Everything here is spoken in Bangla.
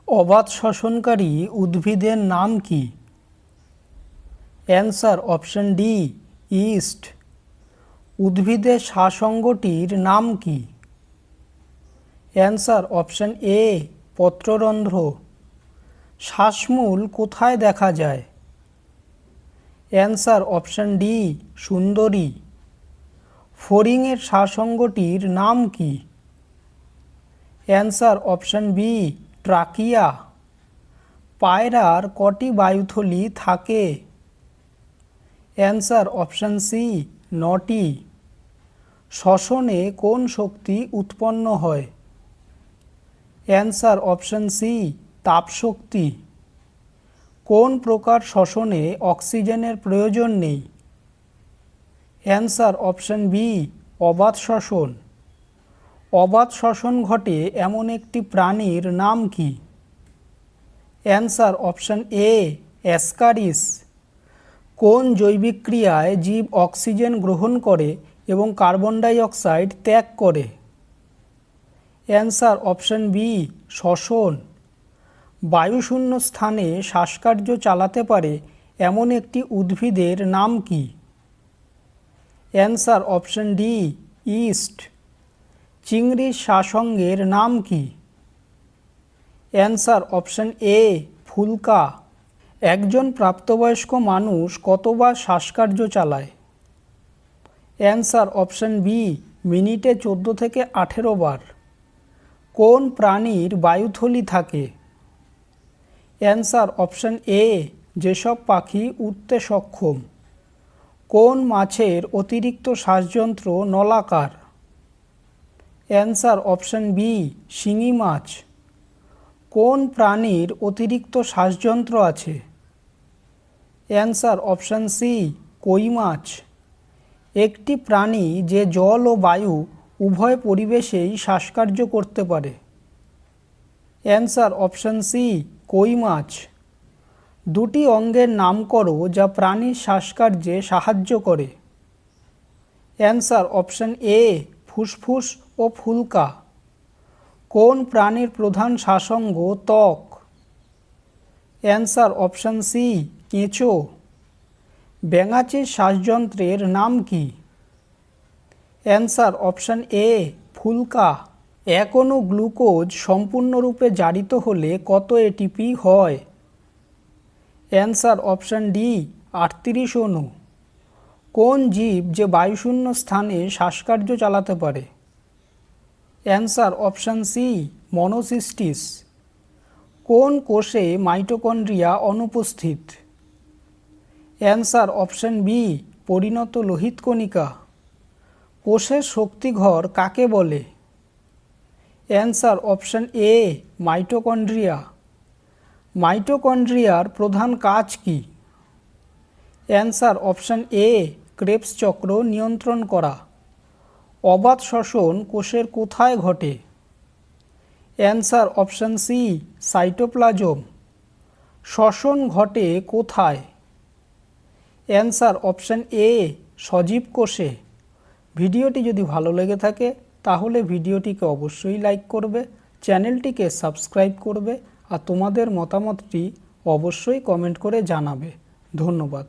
অবাত শ্বসনকারী উদ্ভিদের নাম কি? Answer option D, east. উদ্ভিদের শ্বাসঅঙ্গটির নাম কি? অ্যান্সার অপশন এ, পত্ররন্ধ্র। শ্বাসমূল কোথায় দেখা যায়? অ্যান্সার অপশন ডি, সুন্দরী। ফড়িংয়ের শ্বাসঅঙ্গটির নাম কি? Answer option B, trachea. পায়রার কটি বায়ুথলি থাকে? অ্যান্সার অপশন সি, 9টি। শ্বসনে কোন শক্তি উৎপন্ন হয়? অ্যান্সার অপশন সি, তাপশক্তি। কোন প্রকার শ্বসনে অক্সিজেনের প্রয়োজন নেই? অ্যান্সার অপশন বি, অবাত শ্বসন। অবাত শ্বসন ঘটে এমন একটি প্রাণীর নাম কি? অ্যান্সার অপশন এ, অ্যাসকারিস। কোন জৈবিক ক্রিয়ায় জীব অক্সিজেন গ্রহণ করে এবং কার্বন ডাই অক্সাইড ত্যাগ করে? অ্যান্সার অপশন বি, শ্বসন। বায়ুশূন্য স্থানে শ্বাসকার্য চালাতে পারে এমন একটি উদ্ভিদের নাম কি? Answer option D, east. চিংড়ির শ্বাসঅঙ্গের নাম কি? অ্যান্সার অপশন এ, ফুলকা। একজন প্রাপ্তবয়স্ক মানুষ কতবার শ্বাসকার্য চালায়? অ্যান্সার অপশন বি, মিনিটে 14 থেকে 18 বার। কোন প্রাণীর বায়ুথলি থাকে? অ্যান্সার অপশন এ, যেসব পাখি উড়তে সক্ষম। কোন মাছের অতিরিক্ত শ্বাসযন্ত্র নলাকার? অ্যান্সার অপশন বি, শিঙি মাছ। কোন প্রাণীর অতিরিক্ত শ্বাসযন্ত্র আছে? অ্যান্সার অপশন সি, কই মাছ। একটি প্রাণী যে জল ও বায়ু উভয় পরিবেশেই শ্বাসকার্য করতে পারে? অ্যান্সার অপশন সি, কই মাছ। দুটি অঙ্গের নাম করো যা প্রাণীর শ্বাসকার্যে সাহায্য করে? অ্যান্সার অপশন এ, ফুসফুস ও ফুলকা। কোন প্রাণীর প্রধান শ্বাসঅঙ্গ ত্বক? অ্যান্সার অপশন সি, কেঁচো। ব্যাঙাচির শ্বাসযন্ত্রের নাম কি? অ্যান্সার অপশন এ, ফুলকা। এক অণু গ্লুকোজ সম্পূর্ণরূপে জারিত হলে কত এটিপি হয়? অ্যান্সার অপশন ডি, 38 অণু। কোন জীব যে বায়ুশূন্য স্থানে শ্বাসকার্য চালাতে পারে? Answer option C, monocystis. কোন কোষে মাইটোকন্ড্রিয়া অনুপস্থিত? অ্যান্সার অপশন বি, পরিণত লোহিত কণিকা। কোষের শক্তিঘর কাকে বলে? Answer option A, mitochondria. মাইটোকন্ড্রিয়ার প্রধান কাজ কি? অ্যান্সার অপশন এ, ক্রেবস চক্র নিয়ন্ত্রণ করা। অবাত শ্বসন কোষের কোথায় ঘটে? Answer option C, cytoplasm. শ্বসন ঘটে কোথায়? অ্যান্সার অপশন এ, সজীব কোষে। ভিডিওটি যদি ভালো লেগে থাকে তাহলে ভিডিওটিকে অবশ্যই লাইক করবে, চ্যানেলটিকে সাবস্ক্রাইব করবে আর তোমাদের মতামতটি অবশ্যই কমেন্ট করে জানাবে। ধন্যবাদ।